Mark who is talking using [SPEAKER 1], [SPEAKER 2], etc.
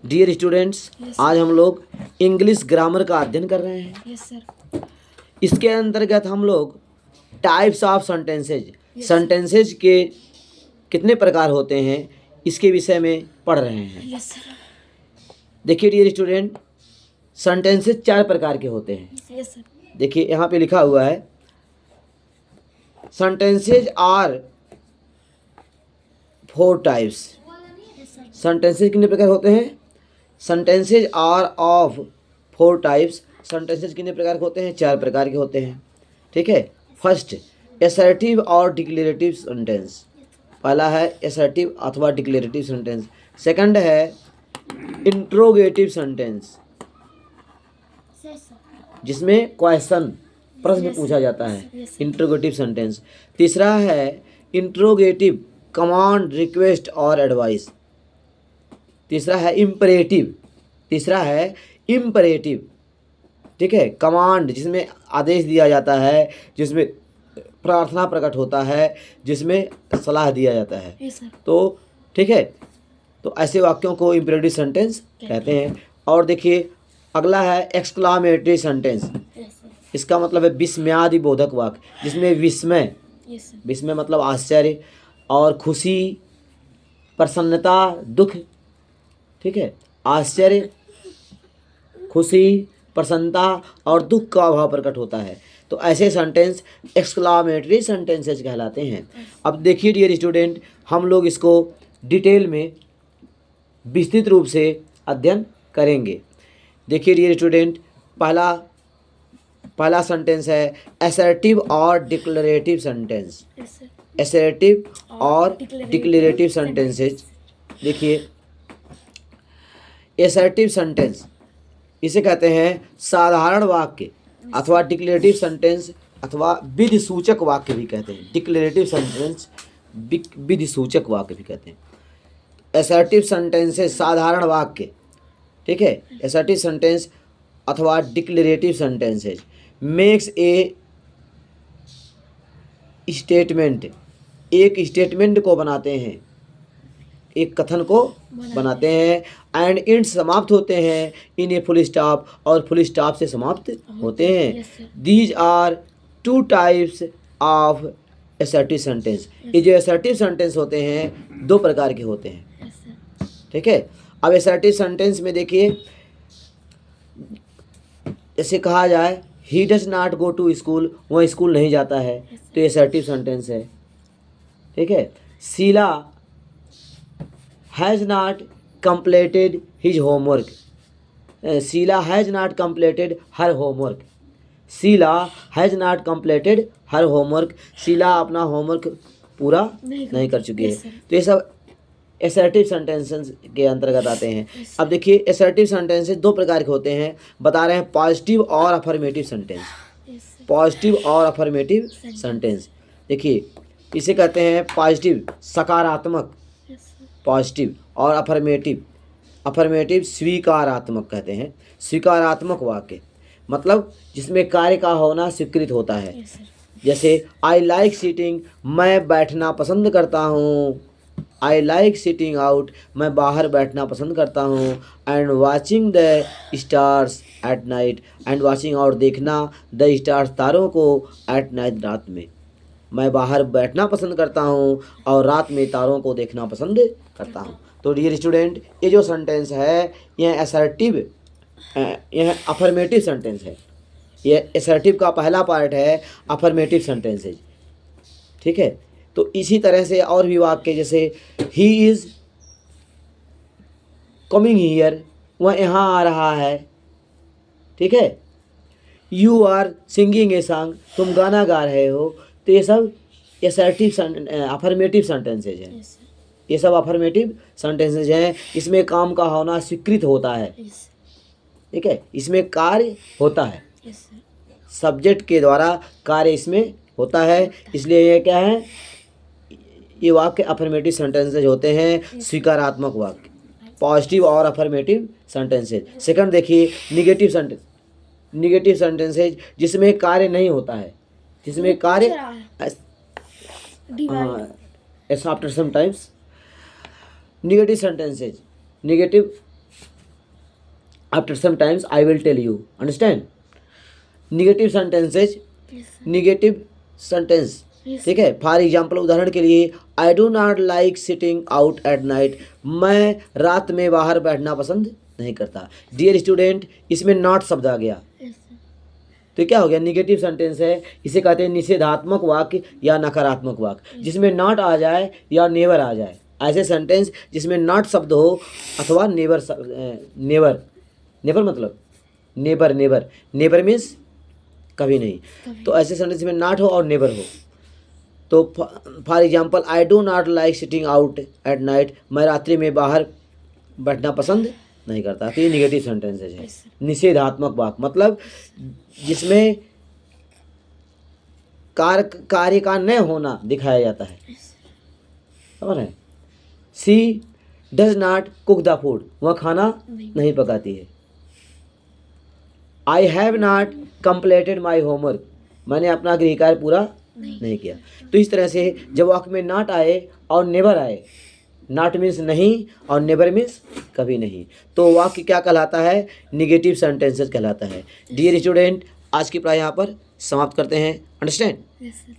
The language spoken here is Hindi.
[SPEAKER 1] डियर स्टूडेंट्स, आज हम लोग इंग्लिश ग्रामर का अध्ययन कर रहे हैं।
[SPEAKER 2] Yes sir.
[SPEAKER 1] इसके अंतर्गत हम लोग types of sentences,
[SPEAKER 2] Yes,
[SPEAKER 1] sentences के कितने प्रकार होते हैं इसके विषय में पढ़ रहे हैं।
[SPEAKER 2] Yes sir.
[SPEAKER 1] देखिए डियर स्टूडेंट, सेंटेंसेज 4 प्रकार के होते हैं।
[SPEAKER 2] Yes sir.
[SPEAKER 1] देखिए यहाँ पे लिखा हुआ है, सेंटेंसेज आर 4 टाइप्स। सेंटेंसेज कितने प्रकार होते हैं? Sentences are of 4 types. Sentences कितने प्रकार के होते हैं? 4 प्रकार के होते हैं। ठीक है। फर्स्ट, असर्टिव और डिक्लेरेटिव सेंटेंस। पहला है असर्टिव अथवा डिक्लेरेटिव सेंटेंस। सेकंड है इंट्रोगेटिव सेंटेंस, जिसमें क्वेश्चन, प्रश्न पूछा जाता है, इंट्रोगेटिव सेंटेंस। तीसरा है इंट्रोगेटिव, कमांड, रिक्वेस्ट और एडवाइस। तीसरा है इम्परेटिव। ठीक है, कमांड, जिसमें आदेश दिया जाता है, जिसमें प्रार्थना प्रकट होता है, जिसमें सलाह दिया जाता है।
[SPEAKER 2] Yes, sir.
[SPEAKER 1] तो ठीक है, तो ऐसे वाक्यों को इम्परेटिव सेंटेंस कहते हैं। और देखिए अगला है एक्सक्लामेटरी सेंटेंस।
[SPEAKER 2] Yes, sir.
[SPEAKER 1] इसका मतलब है विस्मयादि बोधक वाक्य, जिसमें विस्मय,
[SPEAKER 2] Yes, sir.
[SPEAKER 1] विस्मय मतलब आश्चर्य और खुशी, प्रसन्नता, दुख। ठीक है, आश्चर्य, खुशी, प्रसन्नता और दुख का भाव प्रकट होता है। तो ऐसे सेंटेंस एक्सक्लामेटरी सेंटेंसेस कहलाते हैं। अब देखिए डियर स्टूडेंट, हम लोग इसको डिटेल में विस्तृत रूप से अध्ययन करेंगे। देखिए डियर स्टूडेंट, पहला सेंटेंस है असर्टिव और declarative sentence.
[SPEAKER 2] Yes, sir.
[SPEAKER 1] Assertive और डिक्लेरेटिव सेंटेंसेज। देखिए असर्टिव सेंटेंस इसे कहते हैं साधारण वाक्य अथवा डिक्लेरेटिव सेंटेंस अथवा विधि सूचक वाक्य भी कहते हैं। डिक्लेरेटिव सेंटेंस विधि सूचक वाक्य भी कहते हैं। असर्टिव सेंटेंसेस साधारण वाक्य, ठीक है। असर्टिव सेंटेंस अथवा declarative sentences makes a statement, एक स्टेटमेंट को बनाते हैं, एक कथन को बनाते हैं। एंड इंड समाप्त होते हैं इन ए फुल स्टॉप, और फुल स्टॉप से समाप्त होते हैं।
[SPEAKER 2] Yes, sir.
[SPEAKER 1] These are 2 types of assertive sentence. ये जो असर्टिव सेंटेंस होते हैं 2 प्रकार के होते हैं।
[SPEAKER 2] Yes, sir.
[SPEAKER 1] ठीक है। अब असर्टिव सेंटेंस में देखिए, जैसे कहा जाए he does not go to school, वह स्कूल नहीं जाता है, तो ये असर्टिव सेंटेंस है। ठीक है। Sheela has not completed his homework. Sheila has not completed her homework. Sheila has not completed her homework. Sheela अपना होमवर्क पूरा नहीं कर चुकी है।
[SPEAKER 2] Yes, sir.
[SPEAKER 1] तो ये सब असर्टिव सेंटेंसेस के अंतर्गत आते हैं। अब देखिए असर्टिव सेंटेंसेस 2 प्रकार के होते हैं, बता रहे हैं, पॉजिटिव और affirmative sentence.
[SPEAKER 2] Yes, sir.
[SPEAKER 1] Positive और अफर्मेटिव सेंटेंस। देखिए इसे कहते हैं पॉजिटिव, सकारात्मक,
[SPEAKER 2] Yes, sir.
[SPEAKER 1] पॉजिटिव, और अफर्मेटिव स्वीकारात्मक कहते हैं। स्वीकारात्मक वाक्य मतलब जिसमें कार्य का होना स्वीकृत होता है।
[SPEAKER 2] Yes, sir.
[SPEAKER 1] जैसे आई लाइक सिटिंग, मैं बैठना पसंद करता हूँ। आई लाइक सिटिंग आउट, मैं बाहर बैठना पसंद करता हूँ। And watching the stars at night, and watching और देखना द स्टार्स, तारों को, एट नाइट, रात में। मैं बाहर बैठना पसंद करता हूँ और रात में तारों को देखना पसंद करता हूँ। तो डियर स्टूडेंट, ये जो सेंटेंस है यह असर्टिव, यह अफर्मेटिव सेंटेंस है। यह असर्टिव का पहला पार्ट है अफर्मेटिव सेंटेंसेज। ठीक है। तो इसी तरह से और भी वाक्य, जैसे ही इज़ कमिंग हियर, वह यहाँ आ रहा है। ठीक है। You are singing a song, तुम गाना गा रहे हो। तो ये सब असर्टिव अफर्मेटिव सेंटेंसेज हैं।
[SPEAKER 2] Yes, sir.
[SPEAKER 1] ये सब अफर्मेटिव सेंटेंसेज हैं। इसमें काम का होना स्वीकृत होता है।
[SPEAKER 2] Yes.
[SPEAKER 1] ठीक है, इसमें कार्य होता है,
[SPEAKER 2] Yes, sir.
[SPEAKER 1] सब्जेक्ट के द्वारा कार्य इसमें होता है। इसलिए ये क्या है, ये वाक्य अफर्मेटिव सेंटेंसेज होते हैं, स्वीकारात्मक वाक्य, पॉजिटिव और अफर्मेटिव सेंटेंसेज। सेकंड देखिए निगेटिव सेंटेंसेज, जिसमें कार्य नहीं होता है, जिसमें कार्य
[SPEAKER 2] Divide.
[SPEAKER 1] After some times. Negative sentences, negative after some times I will tell you, understand. Negative sentences,
[SPEAKER 2] Yes, sir.
[SPEAKER 1] Negative sentence,
[SPEAKER 2] Yes,
[SPEAKER 1] ठीक है। फॉर एग्जाम्पल, उदाहरण के लिए, I do not like sitting out at night, मैं रात में बाहर बैठना पसंद नहीं करता। डियर स्टूडेंट, इसमें नॉट शब्द आ गया,
[SPEAKER 2] Yes, sir.
[SPEAKER 1] तो क्या हो गया, निगेटिव सेंटेंस है। इसे कहते हैं निषेधात्मक वाक्य या नकारात्मक वाक्य, जिसमें नॉट आ जाए या नेवर आ जाए। ऐसे सेंटेंस जिसमें नॉट शब्द हो अथवा नेवर, नेवर, नेवर मतलब नेबर, नेवर, नेवर मीन्स कभी नहीं।
[SPEAKER 2] कभी।
[SPEAKER 1] तो ऐसे सेंटेंस में नॉट हो और नेवर हो। तो for example, I do not like sitting out at night, मैं रात्रि में बाहर बैठना पसंद नहीं करता। तो ये निगेटिव सेंटेंसेज है।
[SPEAKER 2] Yes, sir.
[SPEAKER 1] निषेधात्मक वाक्य मतलब जिसमें कार्य का न होना दिखाया जाता है,
[SPEAKER 2] Yes, sir.
[SPEAKER 1] समझ रहे हैं। She does not cook the food, वह खाना नहीं पकाती है। I have not completed my homework, मैंने अपना गृह कार्य पूरा नहीं किया। तो इस तरह से जब वाक्य में नॉट आए और नेवर आए, नॉट मीन्स नहीं और नेवर मीन्स कभी नहीं, तो वाक्य क्या कहलाता है, निगेटिव सेंटेंसेस कहलाता है। डियर स्टूडेंट, आज की पढ़ाई यहाँ पर समाप्त करते हैं, अंडरस्टैंड।
[SPEAKER 2] Yes, sir.